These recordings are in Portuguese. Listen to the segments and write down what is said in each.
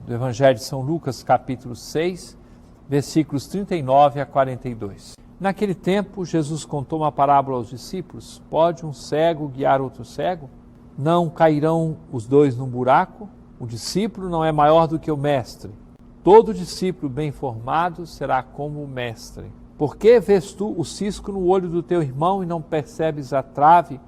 do Evangelho de São Lucas, capítulo 6, versículos 39 a 42. Naquele tempo, Jesus contou uma parábola aos discípulos: pode um cego guiar outro cego? Não cairão os dois num buraco? O discípulo não é maior do que o mestre. Todo discípulo bem formado será como o mestre. Por que vês tu o cisco no olho do teu irmão e não percebes a trave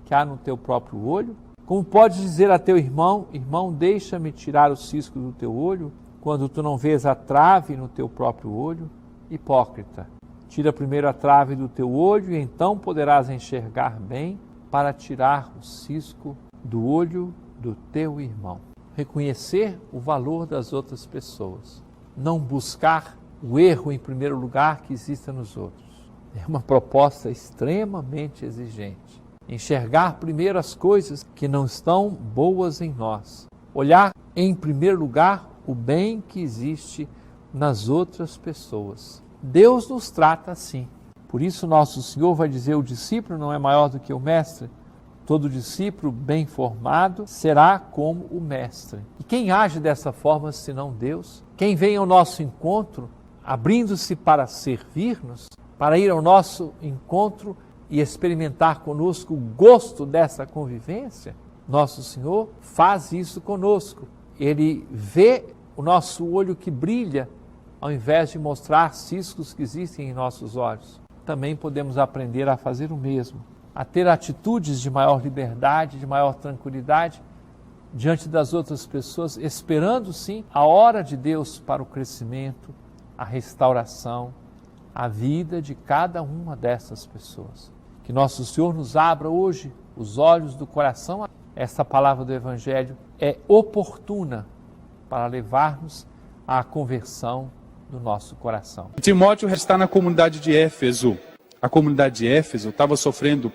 que há no teu próprio olho? Como podes dizer a teu irmão: irmão, deixa-me tirar o cisco do teu olho, quando tu não vês a trave no teu próprio olho? Hipócrita, tira primeiro a trave do teu olho e então poderás enxergar bem para tirar o cisco do olho do teu irmão. Reconhecer o valor das outras pessoas, não buscar o erro em primeiro lugar que exista nos outros. É uma proposta extremamente exigente. Enxergar primeiro as coisas que não estão boas em nós. Olhar em primeiro lugar o bem que existe nas outras pessoas. Deus nos trata assim. Por isso nosso Senhor vai dizer: o discípulo não é maior do que o mestre. Todo discípulo bem formado será como o mestre. E quem age dessa forma senão Deus? Quem vem ao nosso encontro, abrindo-se para servir-nos, para ir ao nosso encontro e experimentar conosco o gosto dessa convivência? Nosso Senhor faz isso conosco. Ele vê o nosso olho que brilha, ao invés de mostrar ciscos que existem em nossos olhos. Também podemos aprender a fazer o mesmo, a ter atitudes de maior liberdade, de maior tranquilidade diante das outras pessoas, esperando sim a hora de Deus para o crescimento, a restauração, a vida de cada uma dessas pessoas. Que nosso Senhor nos abra hoje os olhos do coração. Esta palavra do Evangelho é oportuna para levar-nos à conversão do nosso coração. Timóteo está na comunidade de Éfeso. A comunidade de Éfeso estava sofrendo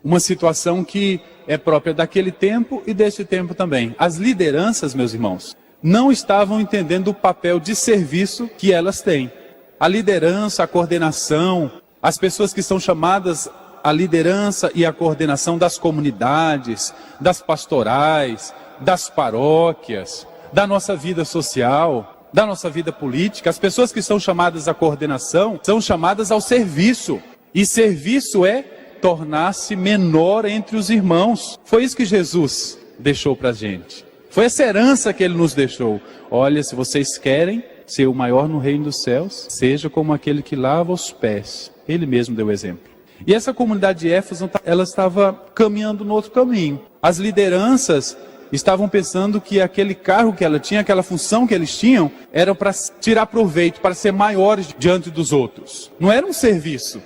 uma situação que é própria daquele tempo e deste tempo também. As lideranças, meus irmãos, não estavam entendendo o papel de serviço que elas têm. A liderança, a coordenação, as pessoas que são chamadas à liderança e à coordenação das comunidades, das pastorais, das paróquias, da nossa vida social, da nossa vida política. As pessoas que são chamadas à coordenação são chamadas ao serviço. E serviço é tornar-se menor entre os irmãos. Foi isso que Jesus deixou para a gente. Foi essa herança que ele nos deixou. Olha, se vocês querem ser o maior no reino dos céus, seja como aquele que lava os pés. Ele mesmo deu exemplo. E essa comunidade de Éfeso, ela estava caminhando no outro caminho. As lideranças estavam pensando que aquele cargo que ela tinha, aquela função que eles tinham, era para tirar proveito, para ser maiores diante dos outros. Não era um serviço.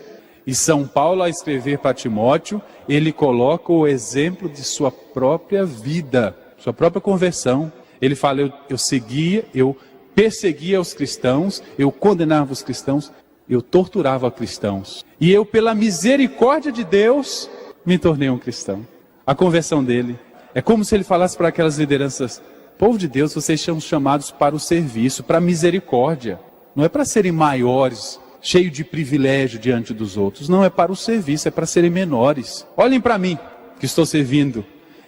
E São Paulo, ao escrever para Timóteo, ele coloca o exemplo de sua própria vida, sua própria conversão. Ele fala: eu perseguia os cristãos, eu condenava os cristãos, eu torturava cristãos. E eu, pela misericórdia de Deus, me tornei um cristão. A conversão dele é como se ele falasse para aquelas lideranças: povo de Deus, vocês são chamados para o serviço, para a misericórdia. Não é para serem maiores, cheio de privilégio diante dos outros. Não, é para o serviço, é para serem menores. Olhem para mim, que estou servindo.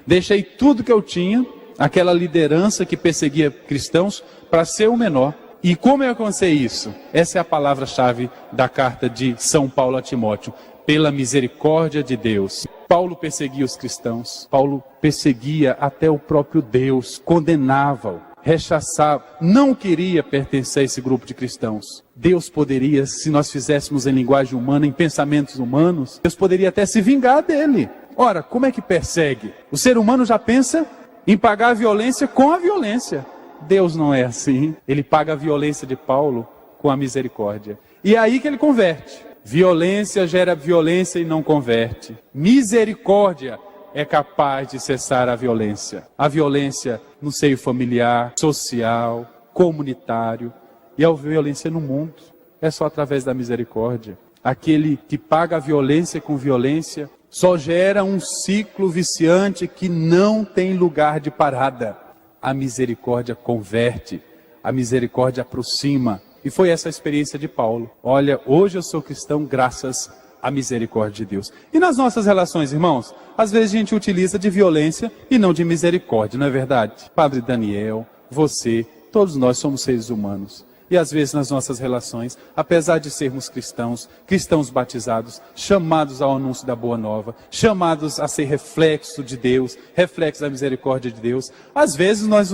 Deixei tudo que eu tinha, aquela liderança que perseguia cristãos, para ser o menor. E como eu alcancei isso? Essa é a palavra-chave da carta de São Paulo a Timóteo. Pela misericórdia de Deus. Paulo perseguia os cristãos. Paulo perseguia até o próprio Deus. Condenava-o. Rechaçava, não queria pertencer a esse grupo de cristãos. Deus poderia, se nós fizéssemos em linguagem humana, em pensamentos humanos, Deus poderia até se vingar dele. Ora, como é que persegue? O ser humano já pensa em pagar a violência com a violência. Deus não é assim. Ele paga a violência de Paulo com a misericórdia. E é aí que ele converte. Violência gera violência e não converte. Misericórdia é capaz de cessar a violência. A violência no seio familiar, social, comunitário e a violência no mundo. É só através da misericórdia. Aquele que paga a violência com violência só gera um ciclo viciante que não tem lugar de parada. A misericórdia converte, a misericórdia aproxima. E foi essa a experiência de Paulo. Olha, hoje eu sou cristão graças à misericórdia de Deus. E nas nossas relações, irmãos, às vezes a gente utiliza de violência e não de misericórdia, não é verdade? Padre Daniel, você, Todos nós somos seres humanos. E às vezes nas nossas relações, apesar de sermos cristãos, cristãos batizados, chamados ao anúncio da boa nova, chamados a ser reflexo de Deus, reflexo da misericórdia de Deus, às vezes nós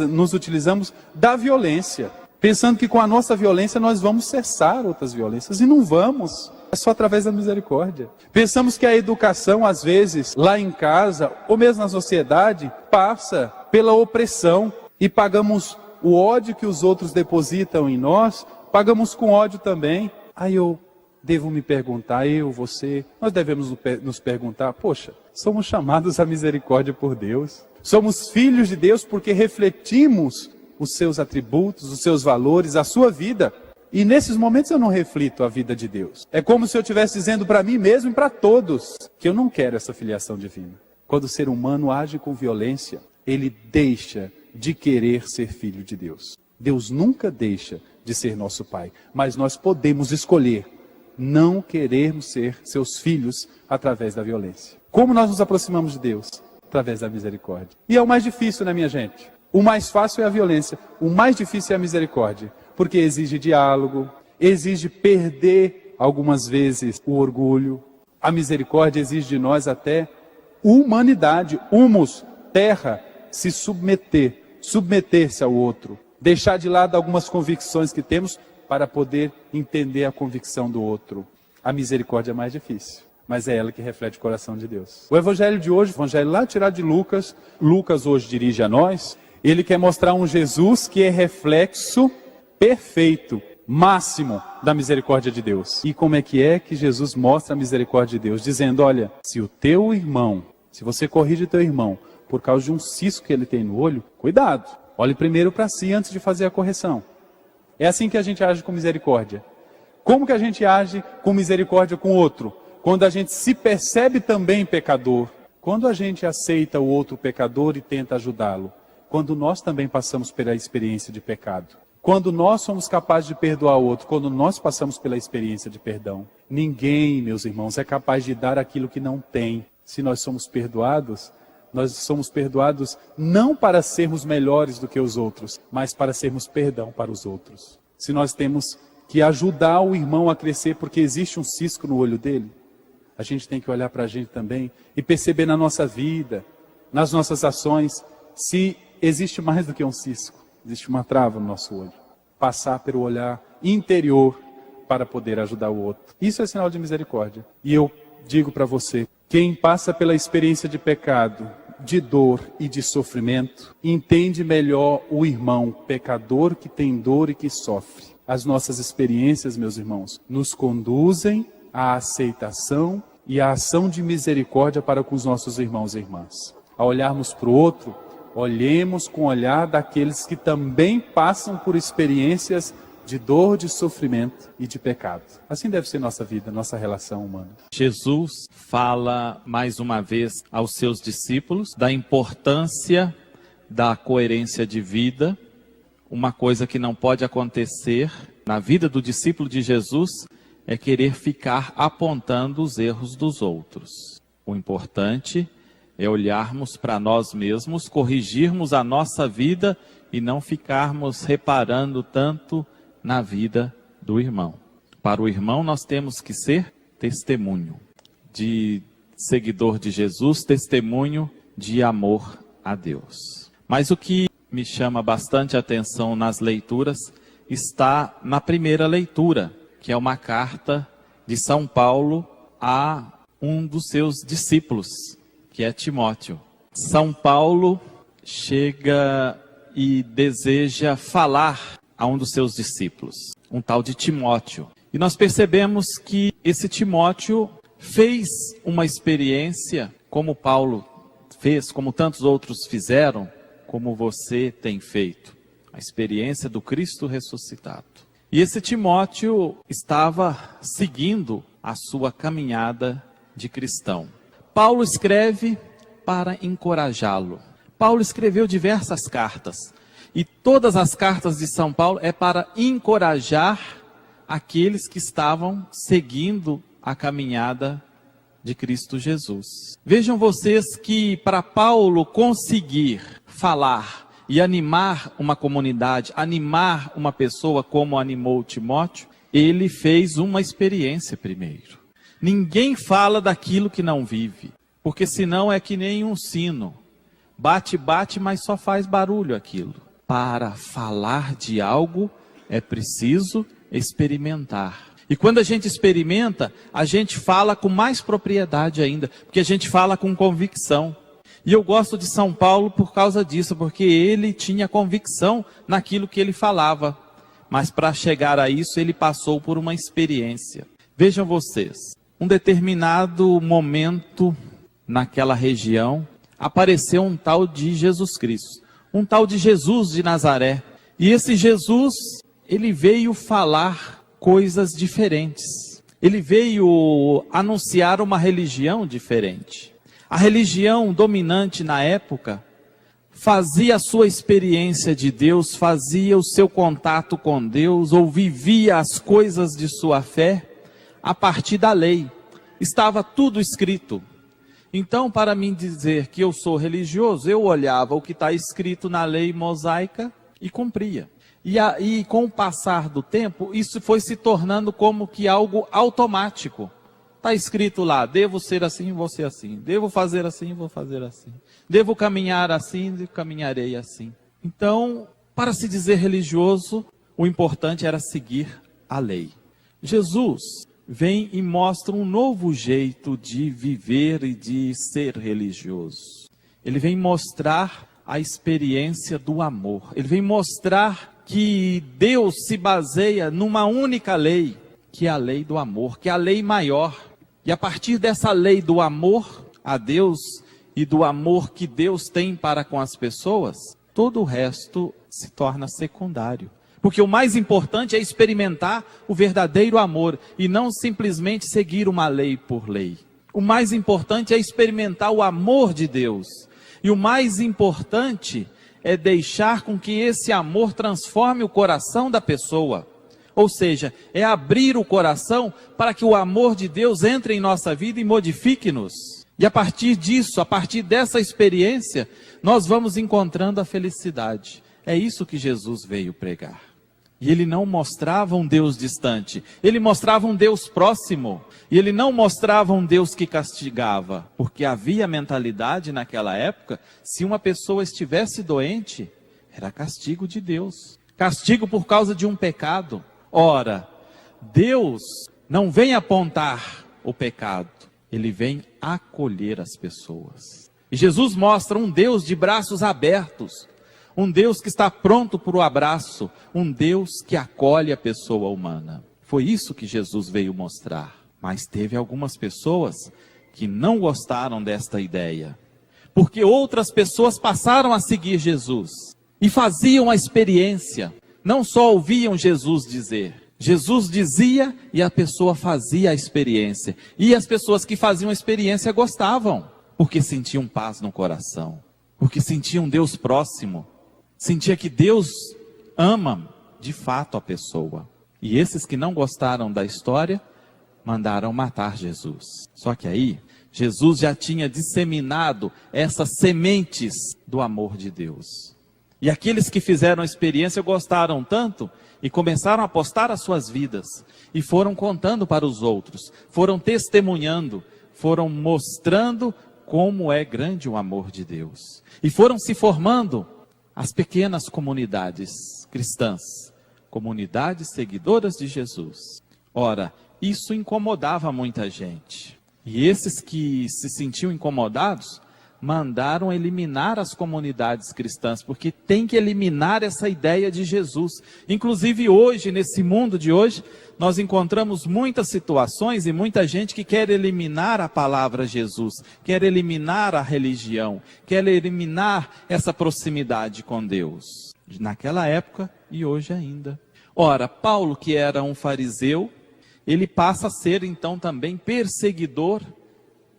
nos utilizamos da violência, pensando que com a nossa violência nós vamos cessar outras violências, e não vamos. É só através da misericórdia. Pensamos que a educação, às vezes, lá em casa, ou mesmo na sociedade, passa pela opressão, e pagamos o ódio que os outros depositam em nós, pagamos com ódio também. Aí eu devo me perguntar, você, nós devemos nos perguntar, poxa, somos chamados à misericórdia por Deus. Somos filhos de Deus porque refletimos os seus atributos, os seus valores, a sua vida. E nesses momentos eu não reflito a vida de Deus. É como se eu estivesse dizendo para mim mesmo e para todos que eu não quero essa filiação divina. Quando o ser humano age com violência, ele deixa de querer ser filho de Deus. Deus nunca deixa de ser nosso Pai, mas nós podemos escolher não querermos ser seus filhos através da violência. Como nós nos aproximamos de Deus? Através da misericórdia. E é o mais difícil, né, minha gente? O mais fácil é a violência, o mais difícil é a misericórdia, porque exige diálogo, exige perder algumas vezes o orgulho. A misericórdia exige de nós até humanidade, humus, terra, se submeter-se ao outro, deixar de lado algumas convicções que temos para poder entender a convicção do outro. A misericórdia é mais difícil, mas é ela que reflete o coração de Deus. O evangelho de hoje, o evangelho lá tirado de Lucas, Lucas hoje dirige a nós, ele quer mostrar um Jesus que é reflexo perfeito, máximo da misericórdia de Deus. E como é que Jesus mostra a misericórdia de Deus? Dizendo, olha, se o teu irmão, se você corrige teu irmão, por causa de um cisco que ele tem no olho, cuidado, olhe primeiro para si antes de fazer a correção. É assim que a gente age com misericórdia. Como que a gente age com misericórdia com o outro? Quando a gente se percebe também pecador, quando a gente aceita o outro pecador e tenta ajudá-lo, quando nós também passamos pela experiência de pecado, quando nós somos capazes de perdoar o outro, quando nós passamos pela experiência de perdão. Ninguém, meus irmãos, é capaz de dar aquilo que não tem. Se nós somos perdoados, nós somos perdoados não para sermos melhores do que os outros, mas para sermos perdão para os outros. Se nós temos que ajudar o irmão a crescer porque existe um cisco no olho dele, a gente tem que olhar para a gente também e perceber na nossa vida, nas nossas ações, se existe mais do que um cisco, existe uma trava no nosso olho. Passar pelo olhar interior para poder ajudar o outro. Isso é sinal de misericórdia. E eu digo para você, quem passa pela experiência de pecado, de dor e de sofrimento, entende melhor o irmão pecador que tem dor e que sofre. As nossas experiências, meus irmãos, nos conduzem à aceitação e à ação de misericórdia para com os nossos irmãos e irmãs. Ao olharmos para o outro, olhemos com o olhar daqueles que também passam por experiências de dor, de sofrimento e de pecado. Assim deve ser nossa vida, nossa relação humana. Jesus fala mais uma vez aos seus discípulos da importância da coerência de vida, uma coisa que não pode acontecer na vida do discípulo de Jesus é querer ficar apontando os erros dos outros. O importante é olharmos para nós mesmos, corrigirmos a nossa vida e não ficarmos reparando tanto na vida do irmão. Para o irmão nós temos que ser testemunho de seguidor de Jesus, testemunho de amor a Deus. Mas o que me chama bastante atenção nas leituras está na primeira leitura, que é uma carta de São Paulo a um dos seus discípulos, que é Timóteo. São Paulo chega e deseja falar a um dos seus discípulos, um tal de Timóteo. E nós percebemos que esse Timóteo fez uma experiência, como Paulo fez, como tantos outros fizeram, como você tem feito, a experiência do Cristo ressuscitado. E esse Timóteo estava seguindo a sua caminhada de cristão. Paulo escreve para encorajá-lo. Paulo escreveu diversas cartas. E todas as cartas de São Paulo é para encorajar aqueles que estavam seguindo a caminhada de Cristo Jesus. Vejam vocês que para Paulo conseguir falar e animar uma comunidade, animar uma pessoa como animou Timóteo, ele fez uma experiência primeiro. Ninguém fala daquilo que não vive, porque senão é que nem um sino. Bate, bate, mas só faz barulho aquilo. Para falar de algo é preciso experimentar. E quando a gente experimenta, a gente fala com mais propriedade ainda, porque a gente fala com convicção. E eu gosto de São Paulo por causa disso, porque ele tinha convicção naquilo que ele falava. Mas para chegar a isso, ele passou por uma experiência. Vejam vocês, um determinado momento naquela região, apareceu um tal de Jesus Cristo, um tal de Jesus de Nazaré. E esse Jesus, ele veio falar coisas diferentes. Ele veio anunciar uma religião diferente. A religião dominante na época fazia a sua experiência de Deus, fazia o seu contato com Deus, ou vivia as coisas de sua fé a partir da lei. Estava tudo escrito. Então, para mim dizer que eu sou religioso, eu olhava o que está escrito na lei mosaica e cumpria. E com o passar do tempo, isso foi se tornando como que algo automático. Está escrito lá, devo ser assim, vou ser assim. Devo fazer assim, vou fazer assim. Devo caminhar assim, caminharei assim. Então, para se dizer religioso, o importante era seguir a lei. Jesus vem e mostra um novo jeito de viver e de ser religioso. Ele vem mostrar a experiência do amor. Ele vem mostrar que Deus se baseia numa única lei, que é a lei do amor, que é a lei maior. E a partir dessa lei do amor a Deus e do amor que Deus tem para com as pessoas, todo o resto se torna secundário. Porque o mais importante é experimentar o verdadeiro amor e não simplesmente seguir uma lei por lei. O mais importante é experimentar o amor de Deus. E o mais importante é deixar com que esse amor transforme o coração da pessoa. Ou seja, é abrir o coração para que o amor de Deus entre em nossa vida e modifique-nos. E a partir disso, a partir dessa experiência, nós vamos encontrando a felicidade. É isso que Jesus veio pregar. E ele não mostrava um Deus distante, ele mostrava um Deus próximo. E ele não mostrava um Deus que castigava, porque havia mentalidade naquela época, se uma pessoa estivesse doente, era castigo de Deus. Castigo por causa de um pecado. Ora, Deus não vem apontar o pecado, ele vem acolher as pessoas. E Jesus mostra um Deus de braços abertos, um Deus que está pronto para o abraço, um Deus que acolhe a pessoa humana. Foi isso que Jesus veio mostrar. Mas teve algumas pessoas que não gostaram desta ideia, porque outras pessoas passaram a seguir Jesus e faziam a experiência, não só ouviam Jesus dizer. Jesus dizia e a pessoa fazia a experiência. E as pessoas que faziam a experiência gostavam, porque sentiam paz no coração, porque sentiam Deus próximo, sentia que Deus ama de fato a pessoa. E esses que não gostaram da história, mandaram matar Jesus. Só que aí, Jesus já tinha disseminado essas sementes do amor de Deus. E aqueles que fizeram a experiência gostaram tanto e começaram a postar as suas vidas. E foram contando para os outros, foram testemunhando, foram mostrando como é grande o amor de Deus. E foram se formando as pequenas comunidades cristãs, comunidades seguidoras de Jesus. Ora, isso incomodava muita gente. E esses que se sentiam incomodados, mandaram eliminar as comunidades cristãs, porque tem que eliminar essa ideia de Jesus. Inclusive hoje, nesse mundo de hoje, nós encontramos muitas situações e muita gente que quer eliminar a palavra Jesus, quer eliminar a religião, quer eliminar essa proximidade com Deus. Naquela época e hoje ainda. Ora, Paulo, que era um fariseu, ele passa a ser então também perseguidor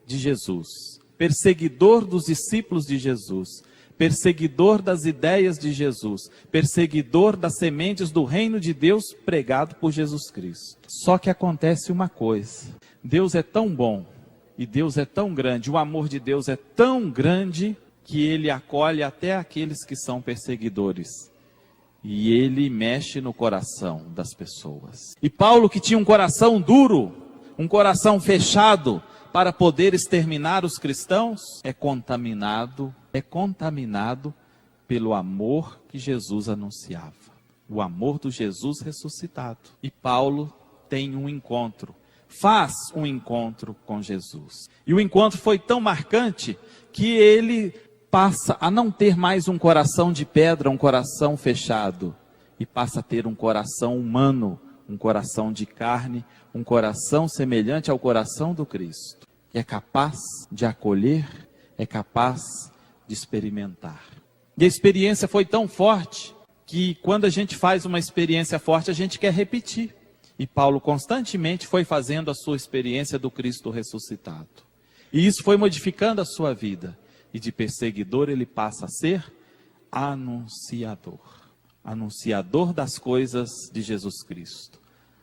de Jesus, perseguidor dos discípulos de Jesus, perseguidor das ideias de Jesus, perseguidor das sementes do reino de Deus pregado por Jesus Cristo. Só que acontece uma coisa: Deus é tão bom e Deus é tão grande, o amor de Deus é tão grande que ele acolhe até aqueles que são perseguidores. E ele mexe no coração das pessoas. E Paulo, que tinha um coração duro, um coração fechado para poder exterminar os cristãos, é contaminado pelo amor que Jesus anunciava. O amor do Jesus ressuscitado. E Paulo tem um encontro, faz um encontro com Jesus. E o encontro foi tão marcante que ele passa a não ter mais um coração de pedra, um coração fechado, e passa a ter um coração humano, um coração de carne, um coração semelhante ao coração do Cristo, que é capaz de acolher, é capaz de experimentar. E a experiência foi tão forte que quando a gente faz uma experiência forte, a gente quer repetir. E Paulo constantemente foi fazendo a sua experiência do Cristo ressuscitado. E isso foi modificando a sua vida. E de perseguidor ele passa a ser anunciador. Anunciador das coisas de Jesus Cristo.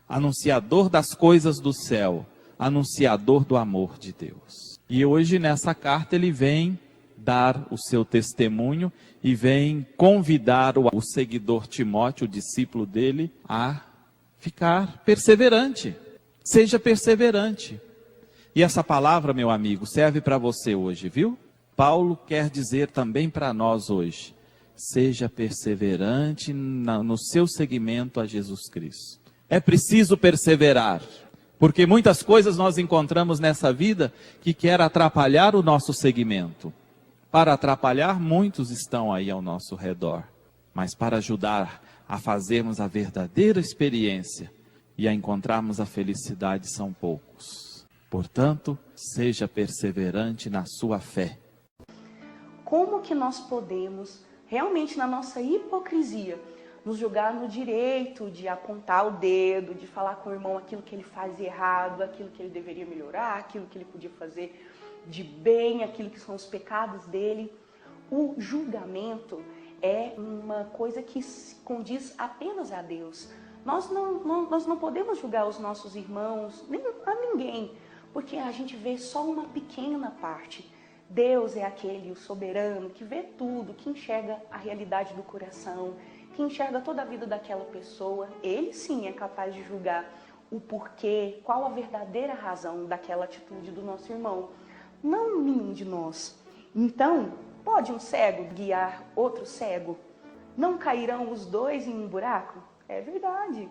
Anunciador das coisas do céu. Anunciador do amor de Deus. E hoje nessa carta ele vem dar o seu testemunho e vem convidar o seguidor Timóteo, o discípulo dele, a ficar perseverante. Seja perseverante. E essa palavra, meu amigo, serve para você hoje, viu? Paulo quer dizer também para nós hoje, seja perseverante no seu seguimento a Jesus Cristo. É preciso perseverar, porque muitas coisas nós encontramos nessa vida que quer atrapalhar o nosso seguimento. Para atrapalhar, muitos estão aí ao nosso redor, mas para ajudar a fazermos a verdadeira experiência e a encontrarmos a felicidade são poucos. Portanto, seja perseverante na sua fé. Como que nós podemos, realmente na nossa hipocrisia, nos julgar no direito de apontar o dedo, de falar com o irmão aquilo que ele faz errado, aquilo que ele deveria melhorar, aquilo que ele podia fazer de bem, aquilo que são os pecados dele? O julgamento é uma coisa que se condiz apenas a Deus. Nós não podemos julgar os nossos irmãos, nem a ninguém, porque a gente vê só uma pequena parte. Deus é aquele, o soberano, que vê tudo, que enxerga a realidade do coração, que enxerga toda a vida daquela pessoa. Ele sim é capaz de julgar o porquê, qual a verdadeira razão daquela atitude do nosso irmão. Não nenhum de nós. Então, pode um cego guiar outro cego? Não cairão os dois em um buraco? É verdade.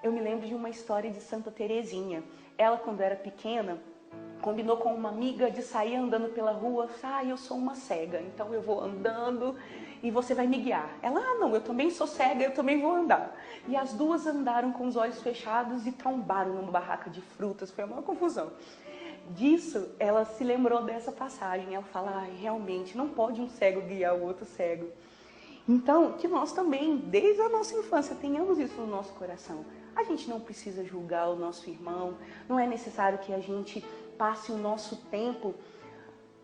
Eu me lembro de uma história de Santa Teresinha. Ela, quando era pequena, combinou com uma amiga de sair andando pela rua. Eu sou uma cega, então eu vou andando e você vai me guiar. Ela, não, eu também sou cega, eu também vou andar. E as duas andaram com os olhos fechados e trombaram numa barraca de frutas. Foi uma confusão. Disso, ela se lembrou dessa passagem. Ela fala, realmente, não pode um cego guiar o outro cego. Então, que nós também, desde a nossa infância, tenhamos isso no nosso coração. A gente não precisa julgar o nosso irmão, não é necessário que a gente passe o nosso tempo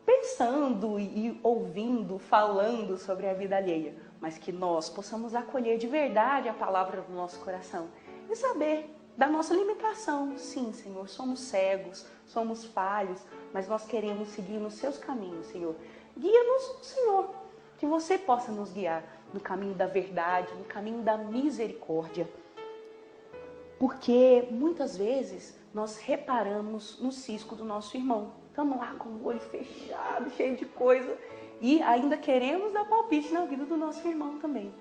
pensando e ouvindo, falando sobre a vida alheia, mas que nós possamos acolher de verdade a palavra do nosso coração e saber da nossa limitação. Sim, Senhor, somos cegos, somos falhos, mas nós queremos seguir nos seus caminhos, Senhor. Guia-nos, Senhor, que você possa nos guiar no caminho da verdade, no caminho da misericórdia. Porque muitas vezes nós reparamos no cisco do nosso irmão. Estamos lá com o olho fechado, cheio de coisa, e ainda queremos dar palpite na vida do nosso irmão também.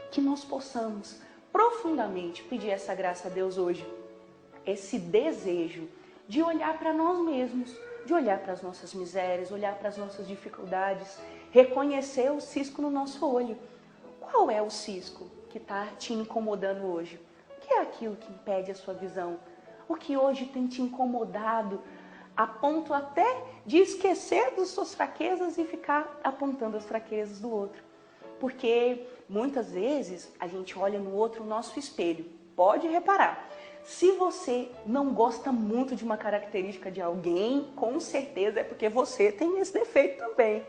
Que nós possamos profundamente pedir essa graça a Deus hoje, esse desejo de olhar para nós mesmos, de olhar para as nossas misérias, olhar para as nossas dificuldades, reconhecer o cisco no nosso olho. Qual é o cisco que está te incomodando hoje? O que é aquilo que impede a sua visão? O que hoje tem te incomodado a ponto até de esquecer das suas fraquezas e ficar apontando as fraquezas do outro? Porque muitas vezes a gente olha no outro o nosso espelho. Pode reparar. Se você não gosta muito de uma característica de alguém, com certeza é porque você tem esse defeito também.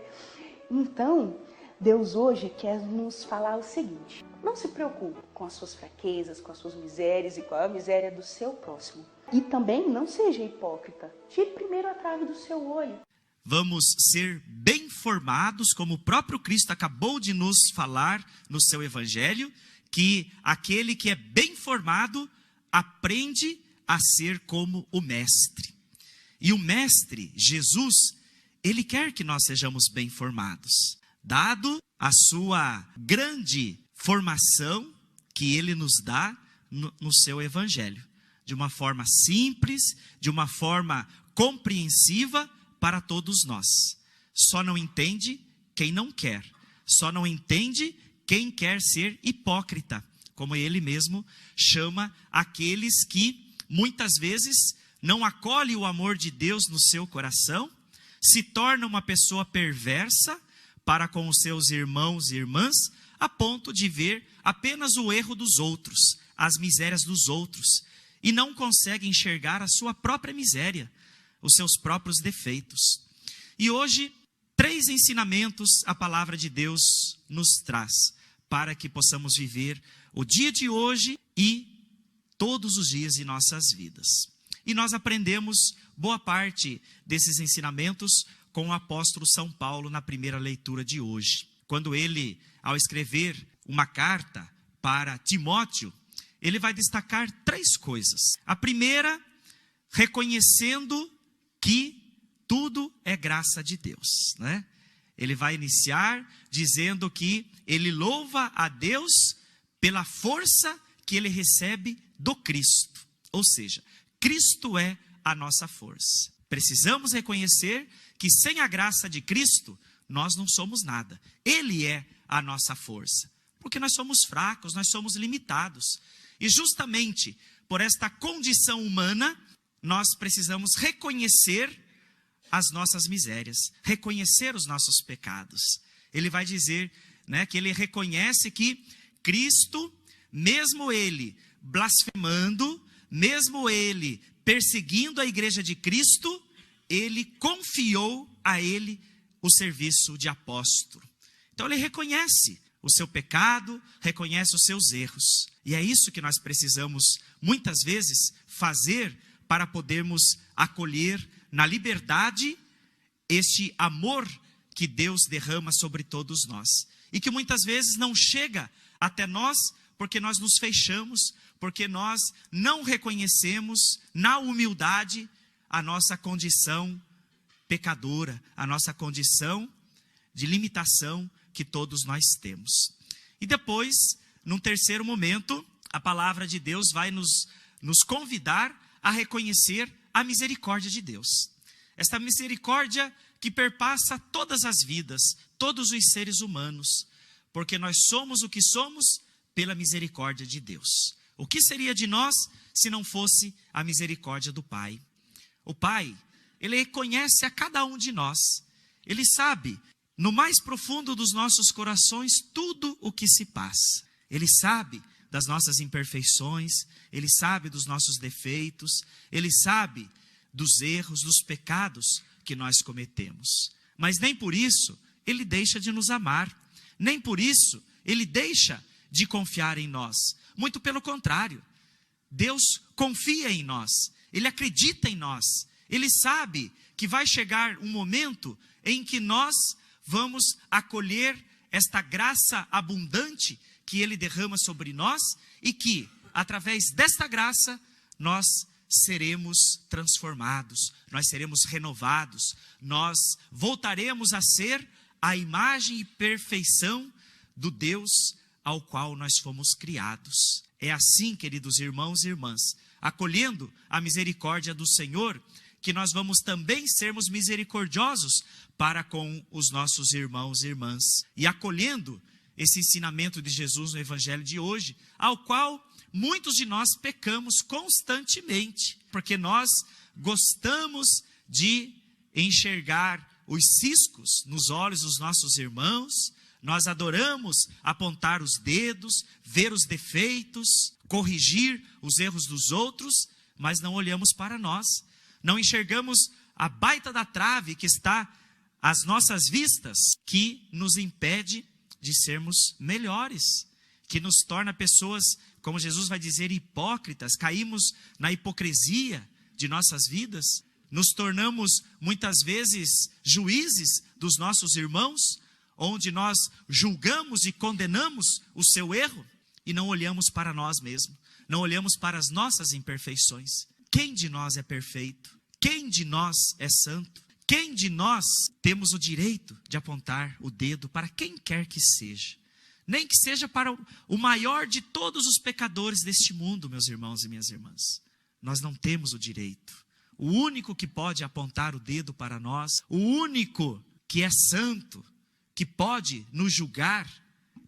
Então, Deus hoje quer nos falar o seguinte: não se preocupe com as suas fraquezas, com as suas misérias e com a miséria do seu próximo. E também não seja hipócrita. Tire primeiro a trave do seu olho. vamos ser bem formados, como o próprio Cristo acabou de nos falar no seu evangelho, que aquele que é bem formado aprende a ser como o mestre. E o mestre, Jesus, ele quer que nós sejamos bem formados, dado a sua grande formação que ele nos dá no seu evangelho, de uma forma simples, de uma forma compreensiva para todos nós. Só não entende quem não quer, só não entende quem quer ser hipócrita, como ele mesmo chama aqueles que muitas vezes não acolhem o amor de Deus no seu coração, se torna uma pessoa perversa para com os seus irmãos e irmãs, a ponto de ver apenas o erro dos outros, as misérias dos outros, e não consegue enxergar a sua própria miséria, os seus próprios defeitos. E hoje, 3 ensinamentos a palavra de Deus nos traz, para que possamos viver o dia de hoje e todos os dias de nossas vidas. E nós aprendemos boa parte desses ensinamentos com o apóstolo São Paulo na primeira leitura de hoje. Quando ele, ao escrever uma carta para Timóteo, ele vai destacar 3 coisas. A primeira, reconhecendo que tudo é graça de Deus, né? Ele vai iniciar dizendo que ele louva a Deus pela força que ele recebe do Cristo. Ou seja, Cristo é a nossa força. Precisamos reconhecer que sem a graça de Cristo, nós não somos nada. Ele é a nossa força. Porque nós somos fracos, nós somos limitados. E justamente por esta condição humana, nós precisamos reconhecer as nossas misérias, reconhecer os nossos pecados. Ele vai dizer, né, que ele reconhece que Cristo, mesmo ele blasfemando, mesmo ele perseguindo a igreja de Cristo, ele confiou a ele o serviço de apóstolo. Então ele reconhece o seu pecado, reconhece os seus erros. E é isso que nós precisamos, muitas vezes, fazer para podermos acolher na liberdade este amor que Deus derrama sobre todos nós. E que muitas vezes não chega até nós porque nós nos fechamos, porque nós não reconhecemos na humildade a nossa condição pecadora, a nossa condição de limitação que todos nós temos. E depois, num terceiro momento, a palavra de Deus vai nos convidar a reconhecer a misericórdia de Deus. Esta misericórdia que perpassa todas as vidas, todos os seres humanos, porque nós somos o que somos pela misericórdia de Deus. O que seria de nós se não fosse a misericórdia do Pai? O Pai, ele reconhece a cada um de nós. Ele sabe, no mais profundo dos nossos corações, tudo o que se passa. Ele sabe das nossas imperfeições, ele sabe dos nossos defeitos, ele sabe dos erros, dos pecados que nós cometemos. Mas nem por isso ele deixa de nos amar, nem por isso ele deixa de confiar em nós. Muito pelo contrário, Deus confia em nós, ele acredita em nós, ele sabe que vai chegar um momento em que nós vamos acolher esta graça abundante que ele derrama sobre nós e que, através desta graça, nós seremos transformados, nós seremos renovados, nós voltaremos a ser a imagem e perfeição do Deus ao qual nós fomos criados. É assim, queridos irmãos e irmãs, acolhendo a misericórdia do Senhor, que nós vamos também sermos misericordiosos para com os nossos irmãos e irmãs. E acolhendo esse ensinamento de Jesus no Evangelho de hoje, ao qual muitos de nós pecamos constantemente, porque nós gostamos de enxergar os ciscos nos olhos dos nossos irmãos, nós adoramos apontar os dedos, ver os defeitos, corrigir os erros dos outros, mas não olhamos para nós, não enxergamos a baita da trave que está às nossas vistas, que nos impede de sermos melhores, que nos torna pessoas, como Jesus vai dizer, hipócritas. Caímos na hipocrisia de nossas vidas, nos tornamos muitas vezes juízes dos nossos irmãos, onde nós julgamos e condenamos o seu erro e não olhamos para nós mesmos, não olhamos para as nossas imperfeições. Quem de nós é perfeito? Quem de nós é santo? Quem de nós temos o direito de apontar o dedo para quem quer que seja? Nem que seja para o maior de todos os pecadores deste mundo, meus irmãos e minhas irmãs. Nós não temos o direito. O único que pode apontar o dedo para nós, o único que é santo, que pode nos julgar,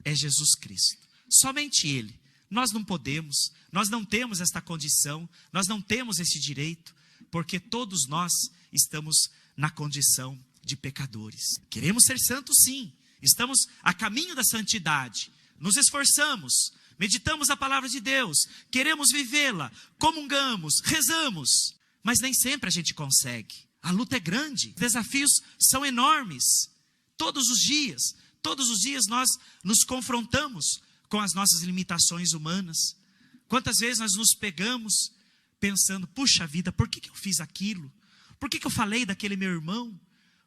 é Jesus Cristo. Somente Ele. Nós não podemos, nós não temos esta condição, nós não temos esse direito, porque todos nós estamos na condição de pecadores. Queremos ser santos, sim. Estamos a caminho da santidade, nos esforçamos, meditamos a palavra de Deus, queremos vivê-la, comungamos, rezamos, mas nem sempre a gente consegue. A luta é grande, os desafios são enormes. Todos os dias nós nos confrontamos com as nossas limitações humanas. Quantas vezes nós nos pegamos pensando, puxa vida, por que eu fiz aquilo? Por que eu falei daquele meu irmão?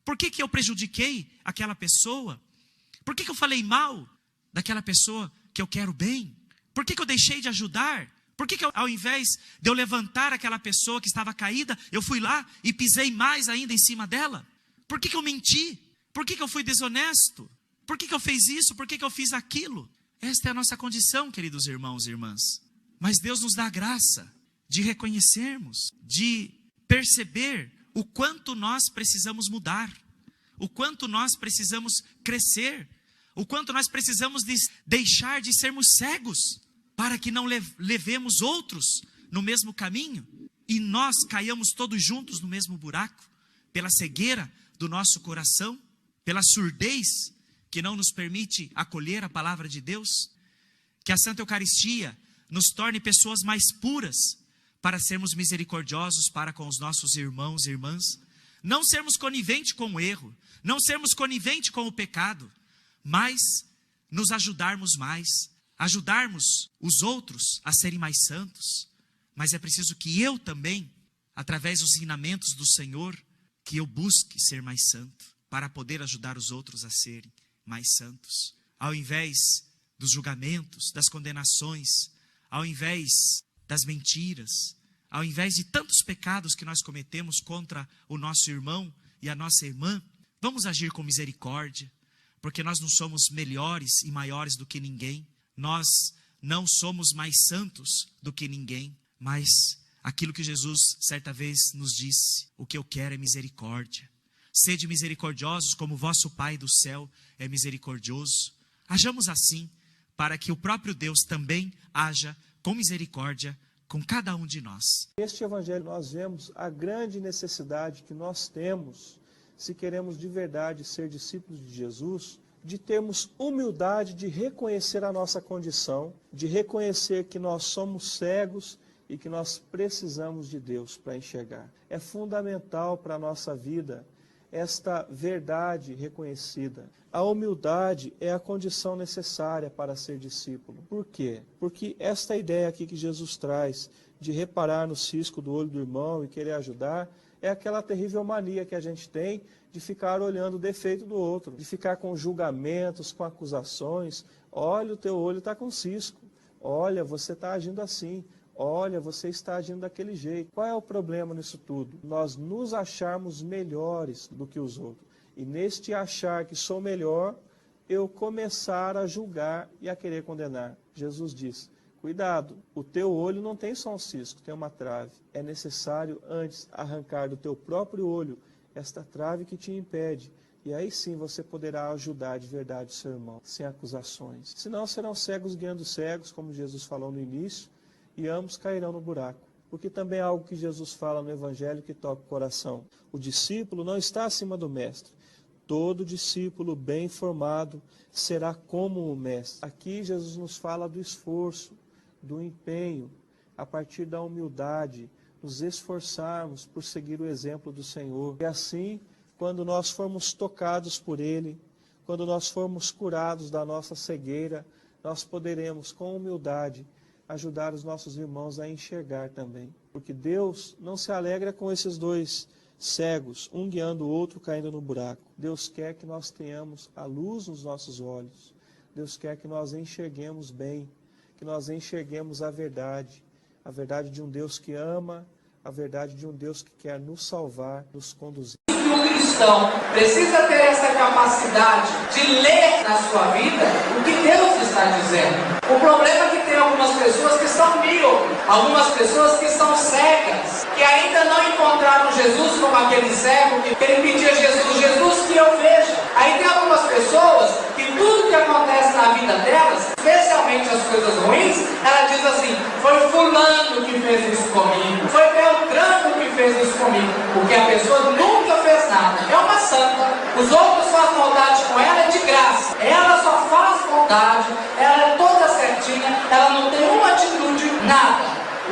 Por que eu prejudiquei aquela pessoa? Por que eu falei mal daquela pessoa que eu quero bem? Por que eu deixei de ajudar? Por que ao invés de eu levantar aquela pessoa que estava caída, eu fui lá e pisei mais ainda em cima dela? Por que eu menti? Por que eu fui desonesto? Por que eu fiz isso? Por que eu fiz aquilo? Esta é a nossa condição, queridos irmãos e irmãs. Mas Deus nos dá a graça de reconhecermos, de perceber o quanto nós precisamos mudar, o quanto nós precisamos crescer, o quanto nós precisamos deixar de sermos cegos, para que não levemos outros no mesmo caminho, e nós caiamos todos juntos no mesmo buraco, pela cegueira do nosso coração, pela surdez que não nos permite acolher a palavra de Deus. Que a Santa Eucaristia nos torne pessoas mais puras, para sermos misericordiosos para com os nossos irmãos e irmãs, não sermos coniventes com o erro, não sermos coniventes com o pecado, mas nos ajudarmos mais, ajudarmos os outros a serem mais santos. Mas é preciso que eu também, através dos ensinamentos do Senhor, que eu busque ser mais santo, para poder ajudar os outros a serem mais santos. Ao invés dos julgamentos, das condenações, ao invés das mentiras, ao invés de tantos pecados que nós cometemos contra o nosso irmão e a nossa irmã, vamos agir com misericórdia, porque nós não somos melhores e maiores do que ninguém, nós não somos mais santos do que ninguém, mas aquilo que Jesus certa vez nos disse, o que eu quero é misericórdia. Sede misericordiosos como vosso Pai do céu é misericordioso. Hajamos assim, para que o próprio Deus também haja com misericórdia com cada um de nós. Neste evangelho nós vemos a grande necessidade que nós temos, se queremos de verdade ser discípulos de Jesus, de termos humildade de reconhecer a nossa condição, de reconhecer que nós somos cegos e que nós precisamos de Deus para enxergar. É fundamental para a nossa vida esta verdade reconhecida. A humildade é a condição necessária para ser discípulo. Por quê? Porque esta ideia aqui que Jesus traz, de reparar no cisco do olho do irmão e querer ajudar, é aquela terrível mania que a gente tem de ficar olhando o defeito do outro, de ficar com julgamentos, com acusações. Olha, o teu olho está com cisco. Olha, você está agindo assim. Olha, você está agindo daquele jeito. Qual é o problema nisso tudo? Nós nos acharmos melhores do que os outros. E neste achar que sou melhor, eu começar a julgar e a querer condenar. Jesus diz, cuidado, o teu olho não tem só um cisco, tem uma trave. É necessário antes arrancar do teu próprio olho esta trave que te impede. E aí sim você poderá ajudar de verdade o seu irmão, sem acusações. Senão serão cegos guiando cegos, como Jesus falou no início, e ambos cairão no buraco. Porque também é algo que Jesus fala no Evangelho que toca o coração. O discípulo não está acima do mestre. Todo discípulo bem formado será como o mestre. Aqui Jesus nos fala do esforço, do empenho, a partir da humildade, nos esforçarmos por seguir o exemplo do Senhor. E assim, quando nós formos tocados por Ele, quando nós formos curados da nossa cegueira, nós poderemos, com humildade, ajudar os nossos irmãos a enxergar também. Porque Deus não se alegra com esses dois cegos, um guiando o outro caindo no buraco. Deus quer que nós tenhamos a luz nos nossos olhos. Deus quer que nós enxerguemos bem, que nós enxerguemos a verdade de um Deus que ama, a verdade de um Deus que quer nos salvar, nos conduzir. O cristão precisa ter essa capacidade de ler na sua vida o que Deus está dizendo. O problema é que tem algumas pessoas que são míopes, algumas pessoas que são cegas, que ainda não encontraram Jesus como aquele cego que ele pedia a Jesus, Jesus que eu veja. Aí tem algumas pessoas que tudo que acontece na vida delas, especialmente as coisas ruins, ela diz assim, foi fulano que fez isso comigo, foi Beltrano que fez isso comigo, porque a pessoa nunca fez nada, é uma santa, os outros fazem maldade com ela, é de graça, ela só faz maldade, ela é toda certinha, ela não tem uma atitude, nada,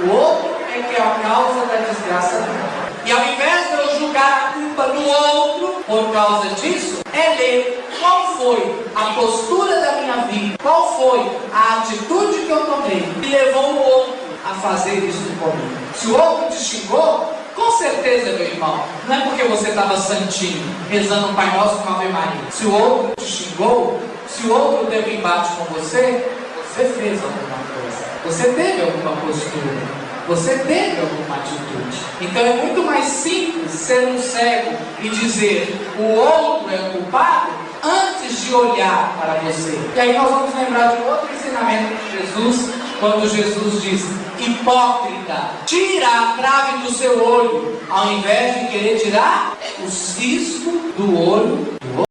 o outro é que é a causa da desgraça dela. E ao invés de eu julgar a culpa do outro por causa disso, é ler qual foi a postura da minha vida, qual foi a atitude que eu tomei que levou o outro a fazer isso comigo. Se o outro te xingou, com certeza, meu irmão, não é porque você estava santinho, rezando um Pai Nosso com Ave Maria. Se o outro te xingou, se o outro teve embate com você, você fez alguma coisa, você teve alguma postura, você teve alguma atitude. Então é muito mais simples ser um cego e dizer o outro é o culpado antes de olhar para você. E aí nós vamos lembrar de outro ensinamento de Jesus, quando Jesus diz, hipócrita, tira a trave do seu olho, ao invés de querer tirar o cisco do olho